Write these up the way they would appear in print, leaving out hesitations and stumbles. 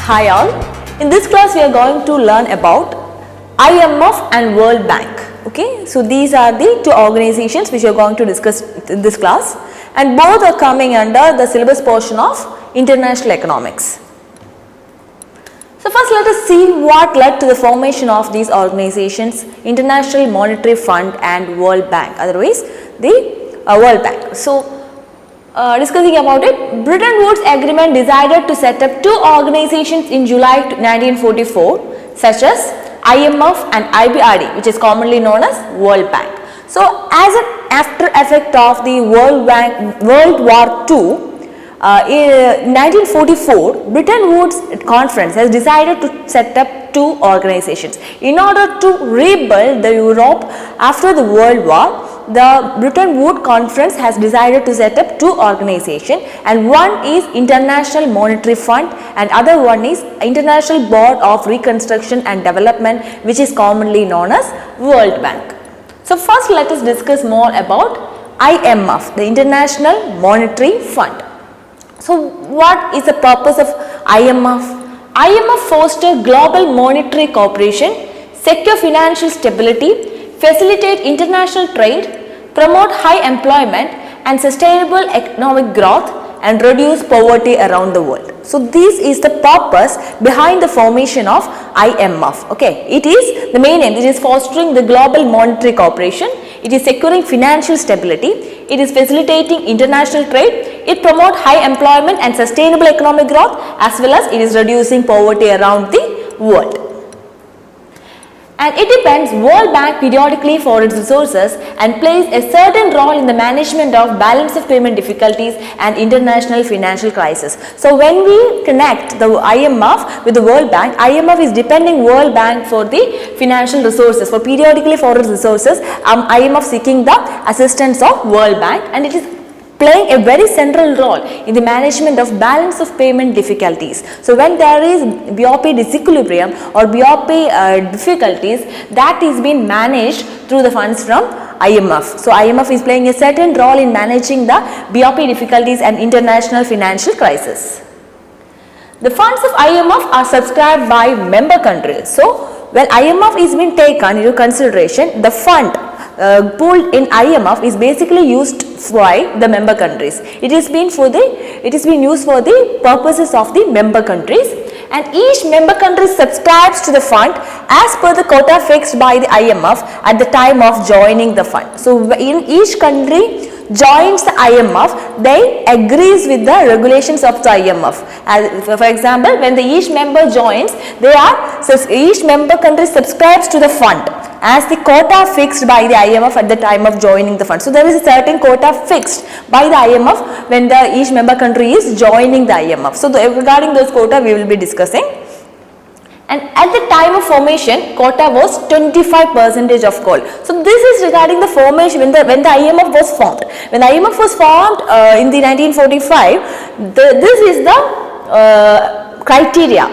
Hi all, in this class we are going to learn about IMF and World Bank. Okay, so these are the two organizations which we are going to discuss in this class, and both are coming under the syllabus portion of international economics. So first let us see what led to the formation of these organizations, International Monetary Fund and World Bank, otherwise the World Bank. So discussing about it, Bretton Woods Agreement decided to set up two organizations in July 1944 such as IMF and IBRD, which is commonly known as World Bank. So as an after effect of the World War II, in 1944, Bretton Woods Conference has decided to set up two organizations in order to rebuild the Europe after the World War. The Bretton Woods Conference has decided to set up two organizations, and one is International Monetary Fund and other one is International Board of Reconstruction and Development, which is commonly known as World Bank. So first let us discuss more about IMF, the International Monetary Fund. So what is the purpose of IMF? IMF fosters global monetary cooperation, secure financial stability, facilitate international trade, promote high employment and sustainable economic growth, and reduce poverty around the world. So this is the purpose behind the formation of IMF. Okay, it is the main aim. It is fostering the global monetary cooperation. It is securing financial stability. It is facilitating international trade. It promotes high employment and sustainable economic growth, as well as it is reducing poverty around the world. And it depends World Bank periodically for its resources and plays a certain role in the management of balance of payment difficulties and international financial crisis. So when we connect the IMF with the World Bank, IMF is depending World Bank for the financial resources, for periodically for its resources, IMF seeking the assistance of World Bank, and it is playing a very central role in the management of balance of payment difficulties. So when there is BOP disequilibrium or BOP difficulties, that is being managed through the funds from IMF. So IMF is playing a certain role in managing the BOP difficulties and international financial crisis. The funds of IMF are subscribed by member countries. So when IMF is being taken into consideration, the fund pooled in IMF is basically used by the member countries. It is being used for the purposes of the member countries, and each member country subscribes to the fund as per the quota fixed by the IMF at the time of joining the fund. So in each country joins the IMF, they agrees with the regulations of the IMF. As for example, when each member joins, each member country subscribes to the fund as the quota fixed by the IMF at the time of joining the fund. So there is a certain quota fixed by the IMF when each member country is joining the IMF. So regarding those quota we will be discussing. And at the time of formation, quota was 25% of gold. So this is regarding the formation when the IMF was formed. When the IMF was formed in the 1945, this is the criteria.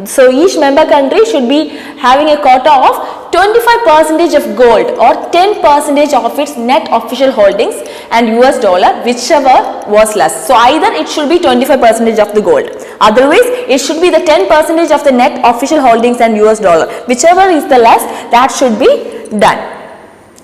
So each member country should be having a quota of 25% of gold or 10% of its net official holdings and US dollar, whichever was less. So either it should be 25% of the gold, otherwise it should be the 10% of the net official holdings and US dollar, whichever is the less, that should be done.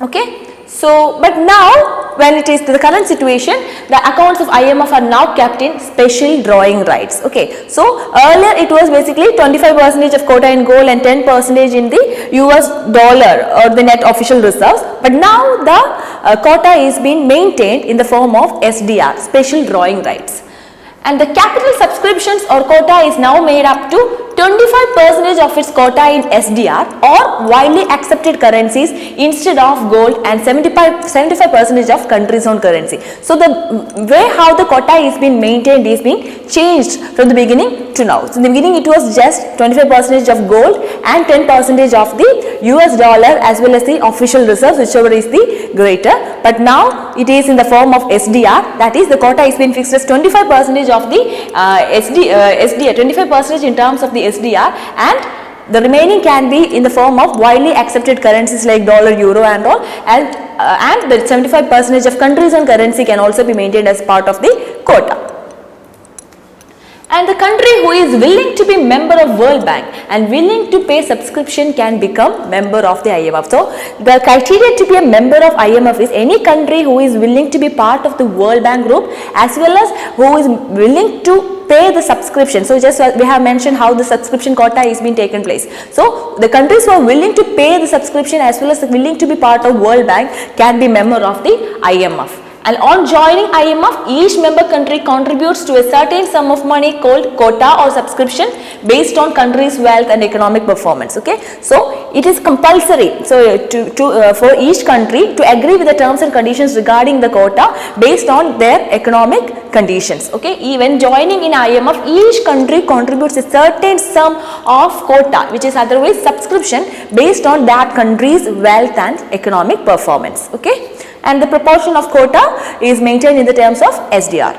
Okay. So, but now when it is the current situation, the accounts of IMF are now kept in special drawing rights. Okay. So earlier it was basically 25% of quota in gold and 10% in the US dollar or the net official reserves. But now the quota is being maintained in the form of SDR, special drawing rights. And the capital subscriptions or quota is now made up to 25% of its quota in SDR or widely accepted currencies instead of gold, and 75% of country's own currency. So the way how the quota is being maintained is being changed from the beginning to now. So in the beginning it was just 25% of gold and 10% of the US dollar as well as the official reserves, whichever is the greater. But now it is in the form of SDR, that is the quota is being fixed as 25% of the SDR, 25% in terms of the SDR, and the remaining can be in the form of widely accepted currencies like dollar, euro and all, and the 75% of countries' own currency can also be maintained as part of the quota. And the country who is willing to be member of World Bank and willing to pay subscription can become member of the IMF. So the criteria to be a member of IMF is any country who is willing to be part of the World Bank group as well as who is willing to pay the subscription. So just we have mentioned how the subscription quota is being taken place. So the countries who are willing to pay the subscription as well as willing to be part of World Bank can be member of the IMF. And on joining IMF, each member country contributes to a certain sum of money called quota or subscription based on country's wealth and economic performance. Okay, so it is compulsory. So for each country to agree with the terms and conditions regarding the quota based on their economic conditions. Okay, even joining in IMF, each country contributes a certain sum of quota, which is otherwise subscription, based on that country's wealth and economic performance. Okay. And the proportion of quota is maintained in the terms of SDR.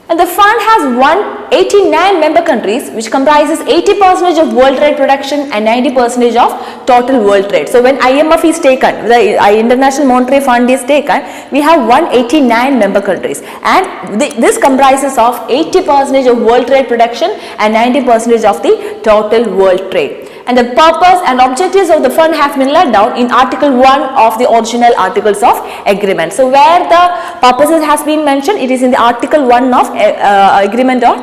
And the fund has 189 member countries, which comprises 80% of world trade production and 90% of total world trade. So when IMF is taken, the International Monetary Fund is taken, we have 189 member countries, and this comprises of 80% of world trade production and 90% of the total world trade. And the purpose and objectives of the fund have been laid down in Article 1 of the original Articles of Agreement. So where the purposes has been mentioned, it is in the Article 1 of Agreement or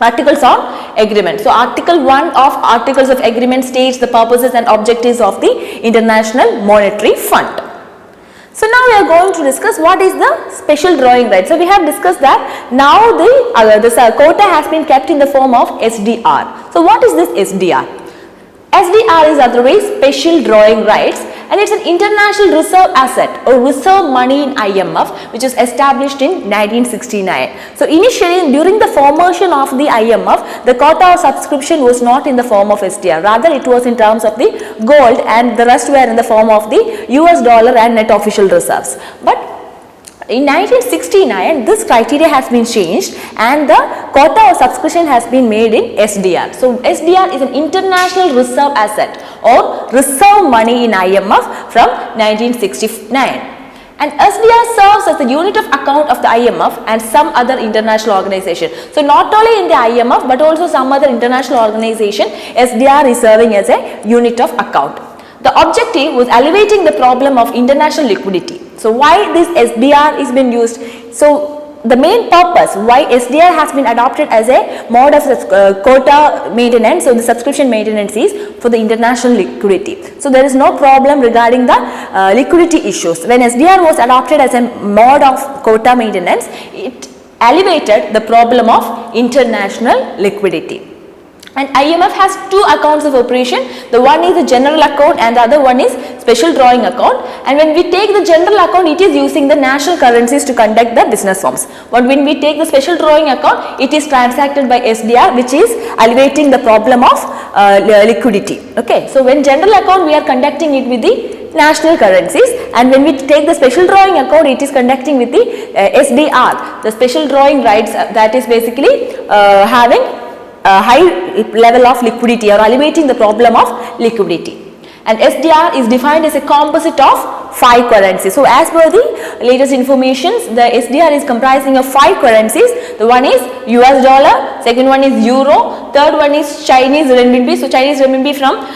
Articles of Agreement. So Article 1 of Articles of Agreement states the purposes and objectives of the International Monetary Fund. So now we are going to discuss what is the special drawing right. So we have discussed that now the quota has been kept in the form of SDR. So what is this SDR? SDR is otherwise special drawing rights, and it's an international reserve asset or reserve money in IMF, which was established in 1969. So initially during the formation of the IMF, the quota or subscription was not in the form of SDR, rather it was in terms of the gold, and the rest were in the form of the US dollar and net official reserves. But in 1969, this criteria has been changed and the quota or subscription has been made in SDR. So SDR is an international reserve asset or reserve money in IMF from 1969. And SDR serves as the unit of account of the IMF and some other international organization. So not only in the IMF but also some other international organization, SDR is serving as a unit of account. The objective was alleviating the problem of international liquidity. So why this SDR is being used? So the main purpose why SDR has been adopted as a mode of quota maintenance, so the subscription maintenance is for the international liquidity. So there is no problem regarding the liquidity issues. When SDR was adopted as a mode of quota maintenance, it alleviated the problem of international liquidity. And IMF has two accounts of operation. The one is the general account and the other one is special drawing account. And when we take the general account, it is using the national currencies to conduct the business forms. But when we take the special drawing account, it is transacted by SDR, which is alleviating the problem of liquidity. Okay. So when general account, we are conducting it with the national currencies, and when we take the special drawing account, it is conducting with the SDR, the special drawing rights, that is basically having high level of liquidity or alleviating the problem of liquidity. And SDR is defined as a composite of 5 currencies. So as per the latest informations, the SDR is comprising of 5 currencies. The one is US dollar, second one is euro, third one is Chinese renminbi. So Chinese renminbi from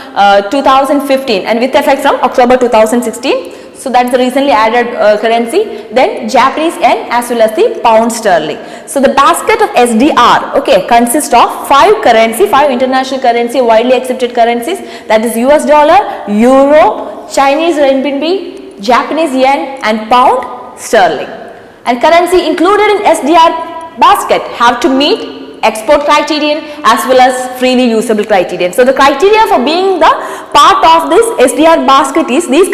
2015 and with effect from October 2016. So that is the recently added currency. Then Japanese yen as well as the pound sterling. So the basket of SDR, okay, consists of 5 currency, 5 international currency, widely accepted currencies, that is US dollar, euro, Chinese renminbi, Japanese yen and pound sterling. And currency included in SDR basket have to meet export criterion as well as freely usable criterion. So the criteria for being the part of this SDR basket is these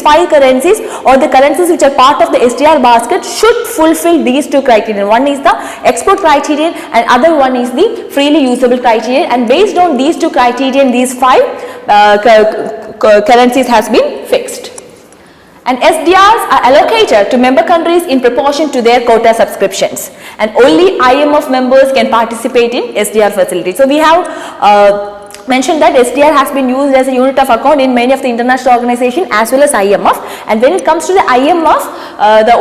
5 currencies or the currencies which are part of the SDR basket should fulfill these 2 criterion. One is the export criterion and other one is the freely usable criterion, and based on these 2 criterion, these 5 currencies has been fixed. And SDRs are allocated to member countries in proportion to their quota subscriptions, and only IMF members can participate in SDR facility. So we have mentioned that SDR has been used as a unit of account in many of the international organizations as well as IMF, and when it comes to the IMF,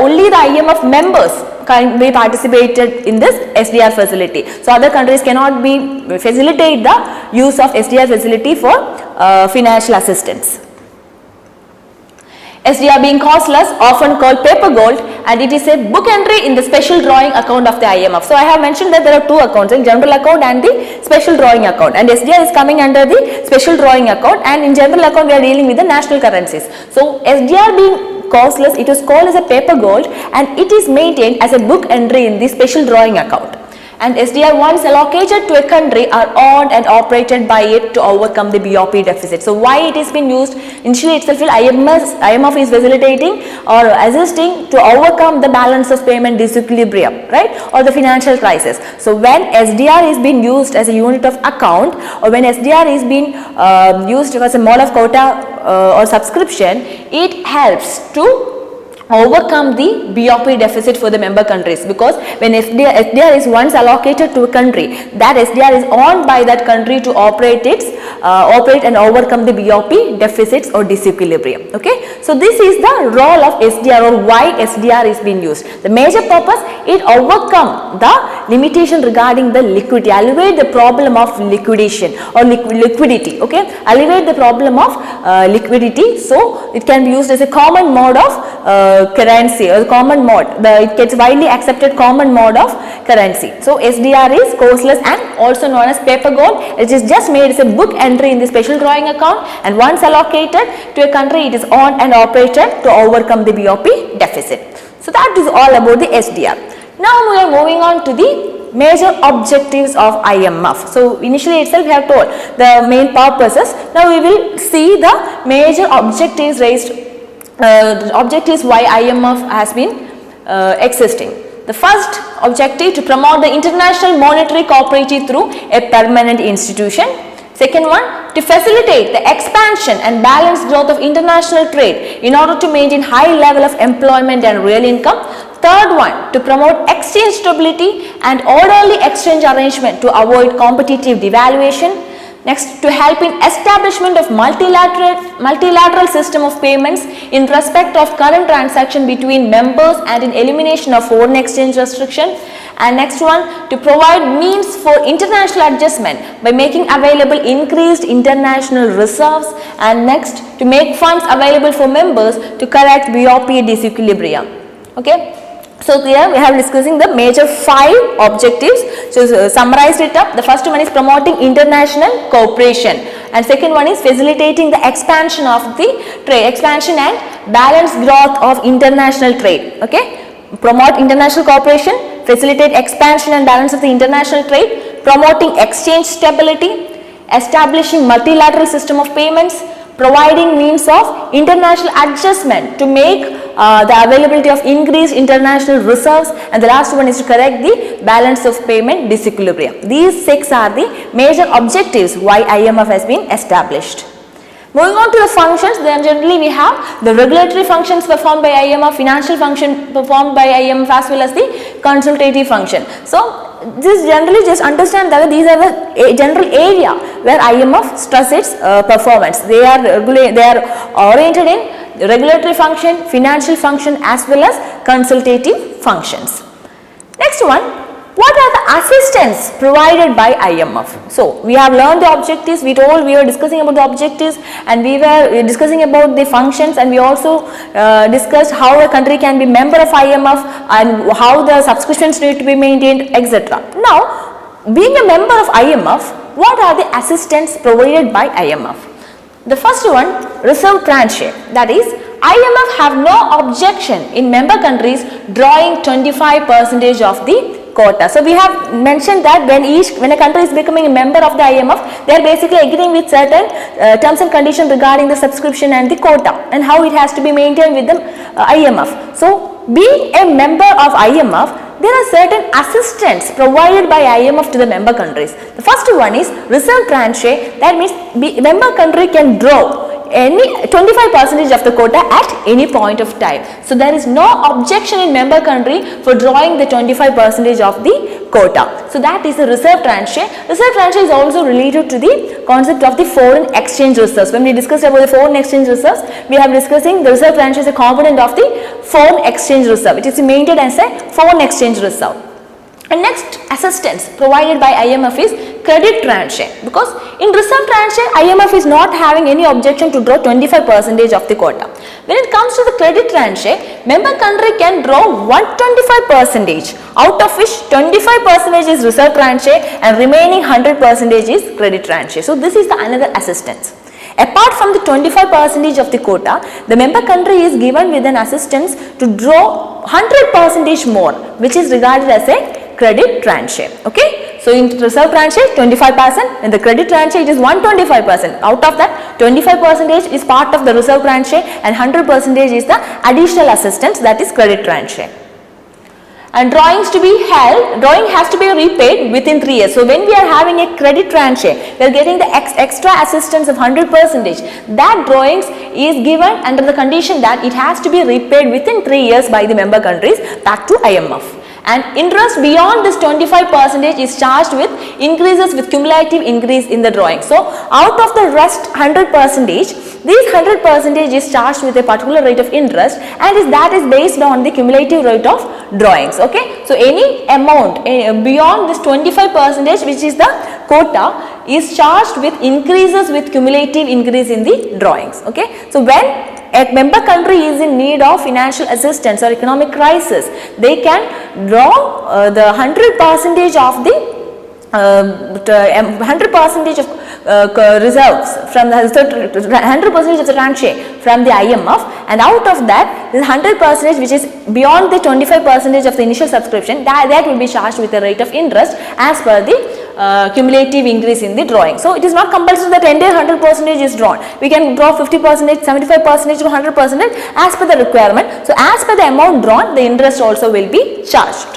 only the IMF members can be participated in this SDR facility. So other countries cannot be facilitate the use of SDR facility for financial assistance. SDR being costless, often called paper gold, and it is a book entry in the special drawing account of the IMF. So I have mentioned that there are two accounts, in general account and the special drawing account, and SDR is coming under the special drawing account, and in general account we are dealing with the national currencies. So SDR being costless, it is called as a paper gold, and it is maintained as a book entry in the special drawing account. And SDR once allocated to a country are owned and operated by it to overcome the BOP deficit. So why it has been used? Initially itself IMF is facilitating or assisting to overcome the balance of payment disequilibrium, right, or the financial crisis. So when SDR is being used as a unit of account, or when SDR is being used as a mode of quota or subscription, it helps to overcome the BOP deficit for the member countries, because when SDR is once allocated to a country, that SDR is owned by that country to operate and overcome the BOP deficits or disequilibrium. Okay, so this is the role of SDR, or why SDR is being used. The major purpose, it overcome the limitation regarding the liquidity, alleviate the problem of liquidation or liquidity. Okay, alleviate the problem of liquidity. So it can be used as a common mode of currency, or common mode, it gets widely accepted common mode of currency. So SDR is costless and also known as paper gold. It is just made as a book entry in the special drawing account, and once allocated to a country, it is owned and operated to overcome the BOP deficit. So that is all about the SDR. Now we are moving on to the major objectives of IMF. So initially itself we have told the main purposes. Now we will see the major objectives raised. Objectives why IMF has been existing. The first objective, to promote the international monetary cooperative through a permanent institution. Second one, to facilitate the expansion and balanced growth of international trade in order to maintain high level of employment and real income. Third one, to promote exchange stability and orderly exchange arrangement to avoid competitive devaluation. Next, to help in establishment of multilateral system of payments in respect of current transaction between members and in elimination of foreign exchange restriction. And next one, to provide means for international adjustment by making available increased international reserves. And next, to make funds available for members to correct BOP disequilibrium. Okay. So here we have discussing the major 5 objectives. So summarized it up. The first one is promoting international cooperation, and second one is facilitating the expansion of the trade, expansion and balanced growth of international trade. Okay, promote international cooperation, facilitate expansion and balance of the international trade, promoting exchange stability, establishing multilateral system of payments, providing means of international adjustment to make the availability of increased international reserves, and the last one is to correct the balance of payment disequilibrium. These 6 are the major objectives why IMF has been established. Moving on to the functions, then generally we have the regulatory functions performed by IMF, financial function performed by IMF, as well as the consultative function. So this generally just understand that these are the general area where IMF stress its performance. They are oriented in regulatory function, financial function, as well as consultative functions. Next one, what are the assistance provided by IMF? So we have learned the objectives. We were discussing about the objectives, and we were discussing about the functions, and we also discussed how a country can be member of IMF and how the subscriptions need to be maintained, etc. Now, being a member of IMF, what are the assistance provided by IMF? The first one, reserve tranche, that is IMF have no objection in member countries drawing 25% of the quota. So we have mentioned that when a country is becoming a member of the IMF, they are basically agreeing with certain terms and conditions regarding the subscription and the quota and how it has to be maintained with the IMF. So being a member of IMF, there are certain assistance provided by IMF to the member countries. The first one is reserve tranche, that means member country can draw any 25% of the quota at any point of time. So there is no objection in member country for drawing the 25% of the quota. So that is the reserve tranche. Reserve tranche is also related to the concept of the foreign exchange reserves. When we discussed about the foreign exchange reserves, we have discussing the reserve tranche is a component of the foreign exchange reserve. It is maintained as a foreign exchange reserve. And next assistance provided by IMF is credit tranche, because in reserve tranche IMF is not having any objection to draw 25% of the quota. When it comes to the credit tranche, member country can draw 125%, out of which 25% is reserve tranche and remaining 100% is credit tranche. So this is the another assistance. Apart from the 25% of the quota, the member country is given with an assistance to draw 100% more, which is regarded as a credit tranche. Okay, so in reserve tranche 25%, in the credit tranche it is 125%. Out of that, 25% is part of the reserve tranche and 100% is the additional assistance, that is credit tranche. And drawings to be held, drawing has to be repaid within 3 years. So when we are having a credit tranche, we are getting the extra assistance of 100%. That drawings is given under the condition that it has to be repaid within 3 years by the member countries back to IMF. And interest beyond this 25% is charged with increases with cumulative increase in the drawing. So out of the rest 100%, this 100% is charged with a particular rate of interest, and that is based on the cumulative rate of drawings. Okay, so any amount beyond this 25%, which is the quota, is charged with increases with cumulative increase in the drawings. Okay, so when a member country is in need of financial assistance or economic crisis, they can draw the 100% of the 100% of reserves from the 100% of the tranche from the IMF, and out of that, the 100% which is beyond the 25% of the initial subscription, that will be charged with a rate of interest as per the cumulative increase in the drawing. So it is not compulsory that entire 100% is drawn. We can draw 50%, 75% to 100% as per the requirement. So as per the amount drawn, the interest also will be charged.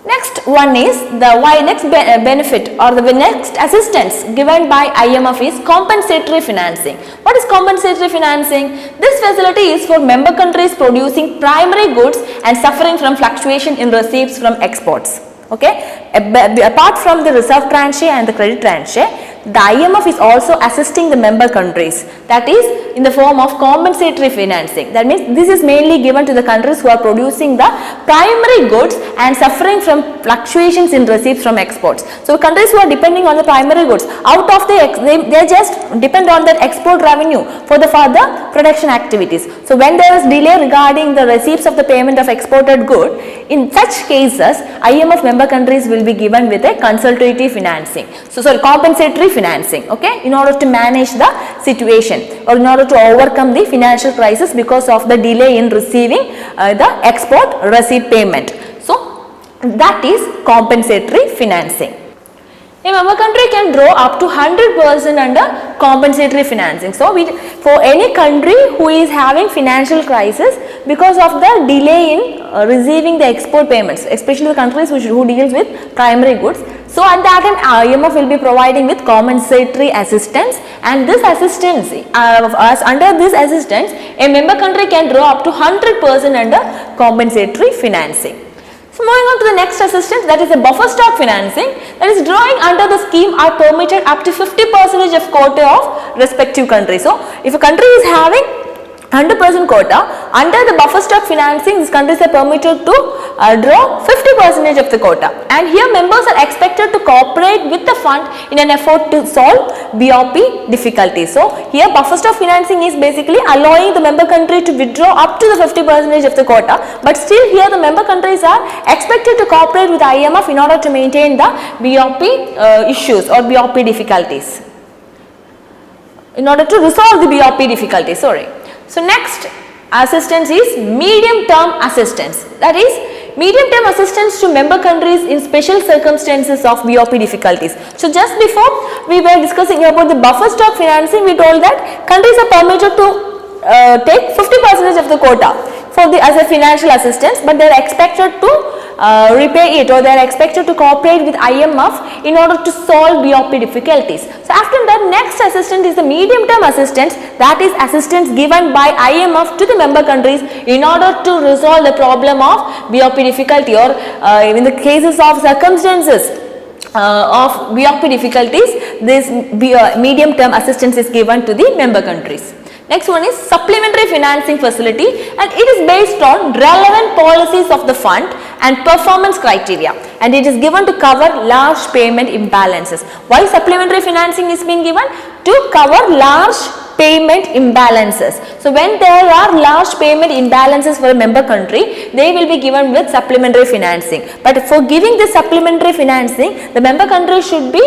Next one is the next benefit or the next assistance given by IMF is compensatory financing. What is compensatory financing? This facility is for member countries producing primary goods and suffering from fluctuation in receipts from exports. Okay, apart from the reserve tranche and the credit tranche, the IMF is also assisting the member countries, that is in the form of compensatory financing. That means this is mainly given to the countries who are producing the primary goods and suffering from fluctuations in receipts from exports. So countries who are depending on the primary goods, out of they just depend on that export revenue for the further production activities. So when there is delay regarding the receipts of the payment of exported good, in such cases IMF member countries will be given with a consultative financing. So compensatory financing, okay, in order to manage the situation or in order to overcome the financial crisis because of the delay in receiving the export receipt payment. So that is compensatory financing. A member country can draw up to 100% under compensatory financing. So for any country who is having financial crisis because of the delay in receiving the export payments, especially the countries who deals with primary goods. So at that time IMF will be providing with compensatory assistance, and this assistance, under this assistance, a member country can draw up to 100% under compensatory financing. So moving on to the next assistance, that is a buffer stock financing, that is drawing under the scheme are permitted up to 50% of quota of respective country. So if a country is having 100% quota, under the buffer stock financing, these countries are permitted to draw 50% of the quota, and here members are expected to cooperate with the fund in an effort to solve BOP difficulties. So here buffer stock financing is basically allowing the member country to withdraw up to the 50% of the quota, but still here the member countries are expected to cooperate with IMF in order to maintain the BOP issues or BOP difficulties, in order to resolve the BOP difficulties, So next assistance is medium term assistance, that is medium term assistance to member countries in special circumstances of BOP difficulties. So just before we were discussing about the buffer stock financing, we told that countries are permitted to take 50% of the quota for as a financial assistance, but they are expected to repay it, or they are expected to cooperate with IMF in order to solve BOP difficulties. So after that, next assistance is the medium term assistance, that is assistance given by IMF to the member countries in order to resolve the problem of BOP difficulty, or in the cases of circumstances of BOP difficulties, this medium term assistance is given to the member countries. Next one is supplementary financing facility, and it is based on relevant policies of the fund and performance criteria, and it is given to cover large payment imbalances. Why supplementary financing is being given? To cover large payment imbalances. So when there are large payment imbalances for a member country, they will be given with supplementary financing. But for giving this supplementary financing, the member country should be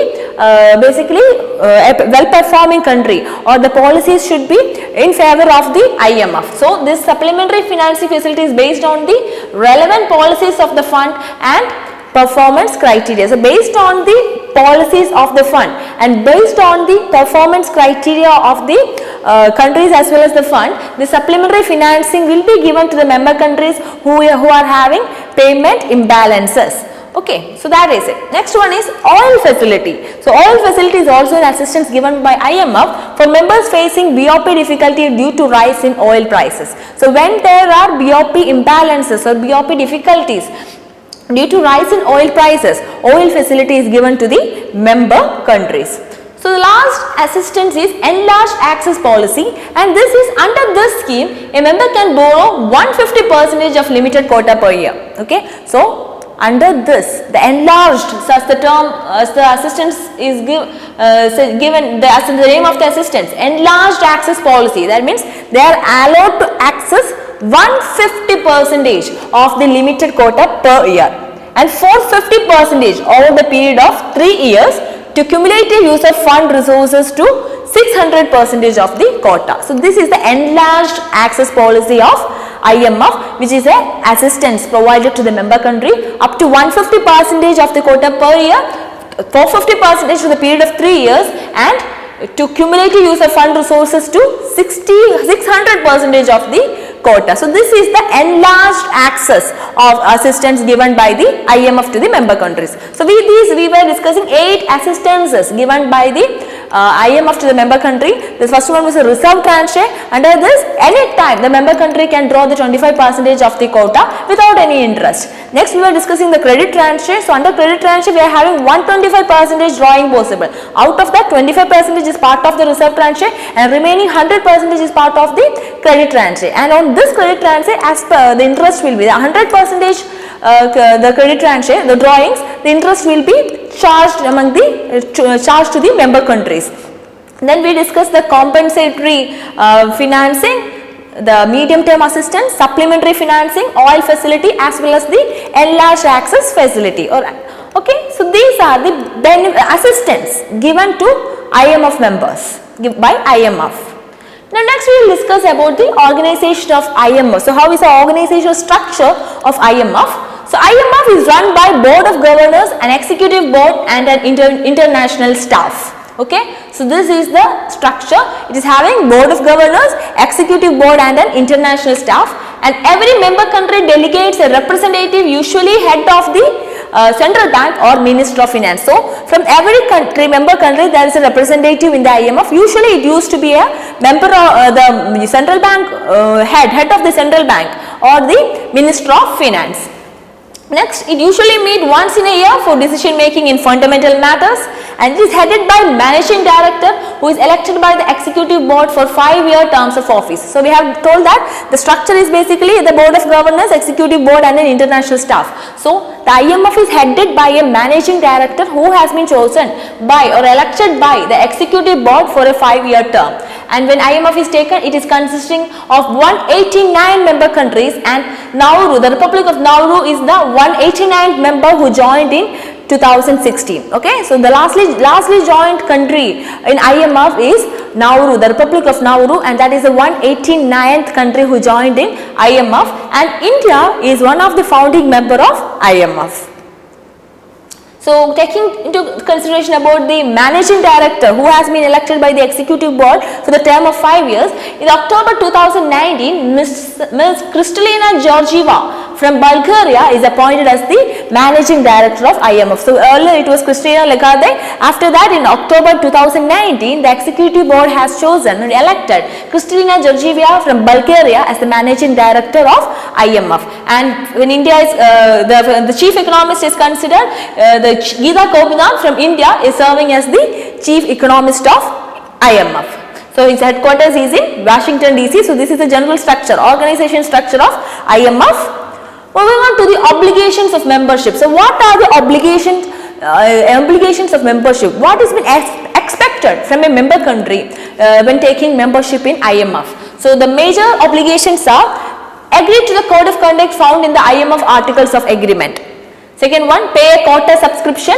basically a well performing country, or the policies should be in favor of the IMF. So this supplementary financing facility is based on the relevant policies of the fund and performance criteria. So based on the policies of the fund and based on the performance criteria of the countries as well as the fund, the supplementary financing will be given to the member countries who are having payment imbalances. Okay, so that is it. Next one is oil facility. So oil facility is also an assistance given by IMF for members facing BOP difficulty due to rise in oil prices. So when there are BOP imbalances or BOP difficulties due to rise in oil prices, oil facility is given to the member countries. So the last assistance is enlarged access policy, and this is under this scheme a member can borrow 150% of limited quota per year. Okay, so under this, the enlarged, as the term, as the assistance is given, the name of the assistance, enlarged access policy. That means they are allowed to access 150% of the limited quota per year, and for 50% over the period of 3 years to cumulative use of fund resources to 600% of the quota. So this is the enlarged access policy of IMF, which is a assistance provided to the member country up to 150% of the quota per year, for 50% for the period of 3 years, and to cumulative use of fund resources to 600% of the quota. So this is the enlarged access of assistance given by the IMF to the member countries. So we were discussing 8 assistances given by the IMF to the member country. The first one was a reserve tranche. Under this, any time the member country can draw the 25% of the quota without any interest. Next we were discussing the credit tranche. So under credit tranche we are having 125% drawing possible. Out of that, 25% is part of the reserve tranche and remaining 100% is part of the credit tranche. And on this credit tranche, as per the interest will be the 100% the credit tranche, the drawings, the interest will be charged among the charged to the member countries. Then we discussed the compensatory financing, the medium term assistance, supplementary financing, oil facility, as well as the enlarged access facility. Okay, so these are the assistance given to IMF members by IMF. Now next we will discuss about the organization of IMF. So how is the organizational structure of IMF? So IMF is run by Board of Governors, an executive board and an international staff. Okay, so this is the structure. It is having Board of Governors, executive board and an international staff, and every member country delegates a representative, usually head of the central bank or minister of finance. So from every member country there is a representative in the IMF. Usually it used to be a member of the central bank head of the central bank or the minister of finance. Next, it usually meets once in a year for decision making in fundamental matters, and it is headed by managing director who is elected by the executive board for 5-year terms of office. So we have told that the structure is basically the Board of Governors, executive board and an international staff. So the IMF is headed by a managing director who has been chosen by or elected by the executive board for a 5-year term. And when IMF is taken, it is consisting of 189 member countries, and Nauru, the Republic of Nauru, is the 189th member who joined in 2016. Okay, so the lastly joined country in IMF is Nauru, the Republic of Nauru, and that is the 189th country who joined in IMF, and India is one of the founding member of IMF. So taking into consideration about the managing director who has been elected by the executive board for the term of 5 years, in October 2019, Ms. Kristalina Georgieva from Bulgaria is appointed as the managing director of IMF. So earlier it was Christina Lagarde. After that, in October 2019, the executive board has chosen and elected Kristalina Georgieva from Bulgaria as the managing director of IMF. And when India is the chief economist is considered, the Geeta Gopinath from India is serving as the chief economist of IMF. So So its headquarters is in Washington DC. So this is the general structure, organization structure of IMF. Moving on to the obligations of membership. So what are the obligations of membership? What has been expected from a member country when taking membership in IMF? So the major obligations are: agree to the code of conduct found in the IMF articles of agreement. Second one, pay a quota subscription.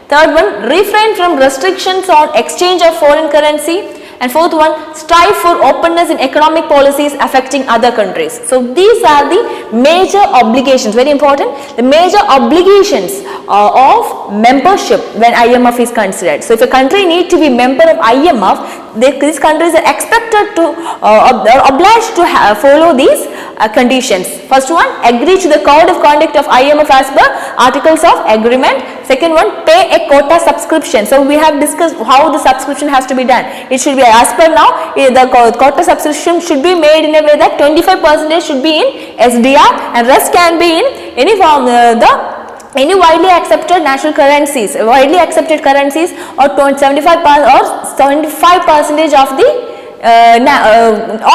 Third one, refrain from restrictions on exchange of foreign currency. And fourth one, strive for openness in economic policies affecting other countries. So these are the major obligations, very important, the major obligations of membership when IMF is considered. So if a country needs to be member of IMF, these countries are expected to are obliged to follow these conditions. First one, agree to the code of conduct of IMF as per articles of agreement. Second one, pay a quota subscription. So we have discussed how the subscription has to be done. It should be as per now, the quota subscription should be made in a way that 25% should be in SDR and rest can be in any form any widely accepted national currencies, widely accepted currencies, or 75% of the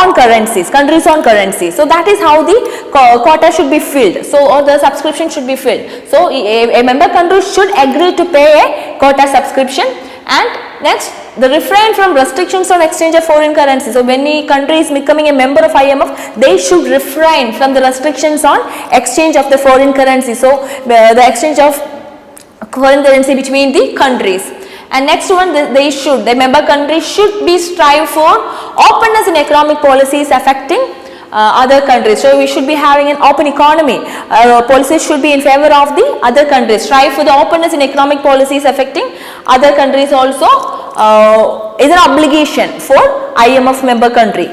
on currencies, countries on currencies. So that is how the quota should be filled. So or the subscription should be filled. So a member country should agree to pay a quota subscription. And next, the refrain from restrictions on exchange of foreign currency. So when a country is becoming a member of IMF, they should refrain from the restrictions on exchange of the foreign currency. So the exchange of foreign currency between the countries. And next one, the member country should be strive for openness in economic policies affecting other countries. So we should be having an open economy. Policies should be in favor of the other countries. Strive for the openness in economic policies affecting other countries also is an obligation for IMF member country.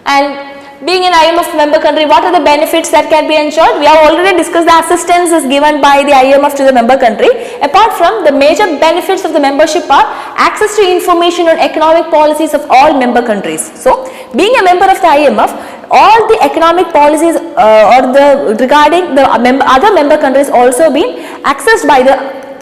And being an IMF member country, what are the benefits that can be ensured? We have already discussed the assistance is given by the IMF to the member country. Apart from the major benefits of the membership are access to information on economic policies of all member countries. So, being a member of the IMF, all the economic policies regarding the other member countries also been accessed by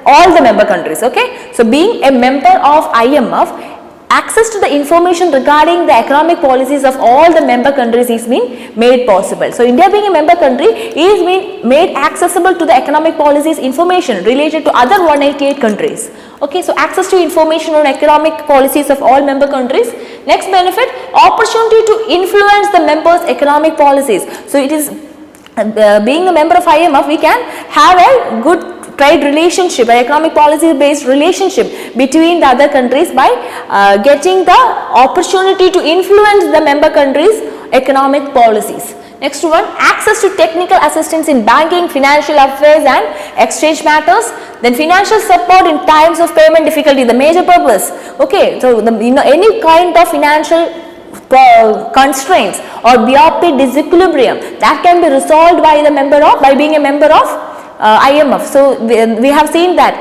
all the member countries. Okay, so being a member of IMF, access to the information regarding the economic policies of all the member countries is being made possible. So India being a member country is being made accessible to the economic policies information related to other 188 countries. Okay, so access to information on economic policies of all member countries. Next benefit, opportunity to influence the members' economic policies. So it is being a member of IMF, we can have a good trade relationship, an economic policy based relationship between the other countries by getting the opportunity to influence the member countries' economic policies. Next one, access to technical assistance in banking, financial affairs and exchange matters. Then financial support in times of payment difficulty, the major purpose. Okay, so any kind of financial constraints or BOP disequilibrium that can be resolved by being a member of IMF. So we have seen that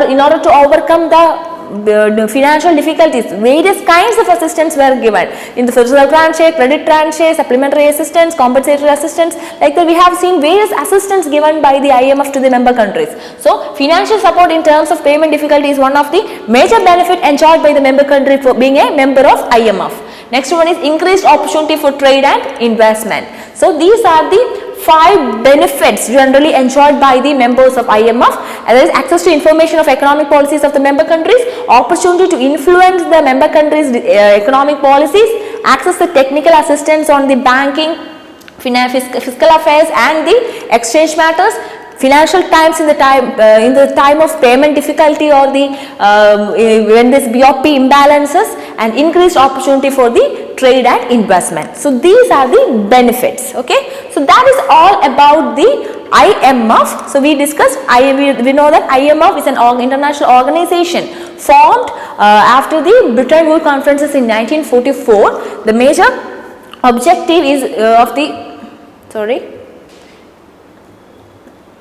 in order to overcome the financial difficulties, various kinds of assistance were given in the physical tranche, credit tranche, supplementary assistance, compensatory assistance. Like that, we have seen various assistance given by the IMF to the member countries. So financial support in terms of payment difficulty is one of the major benefit enjoyed by the member country for being a member of IMF. Next one is increased opportunity for trade and investment. So these are the 5 benefits generally enjoyed by the members of IMF, and that is access to information of economic policies of the member countries, opportunity to influence the member countries' economic policies, access to technical assistance on the banking, fiscal affairs and the exchange matters, financial times in the time of payment difficulty or the when this BOP imbalances, and increased opportunity for the trade and investment. So these are the benefits. Okay, so that is all about the IMF. So we discussed, we know that IMF is an international organization formed after the Bretton Woods conferences in 1944. The major objective is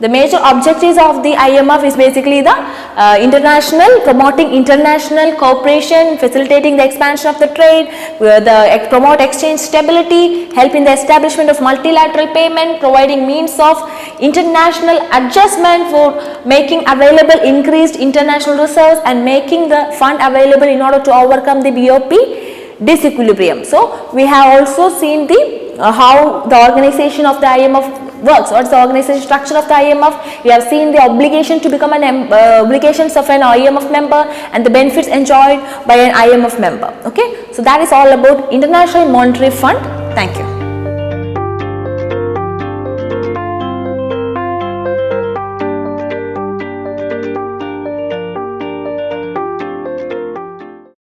the major objectives of the IMF is basically the promoting international cooperation, facilitating the expansion of the trade, promote exchange stability, help in the establishment of multilateral payment, providing means of international adjustment for making available increased international reserves and making the fund available in order to overcome the BOP disequilibrium. So we have also seen the how the organization of the IMF works. What is the organization structure of the IMF? We have seen the obligation to become an obligations of an IMF member and the benefits enjoyed by an IMF member. Okay, so that is all about International Monetary Fund. Thank you.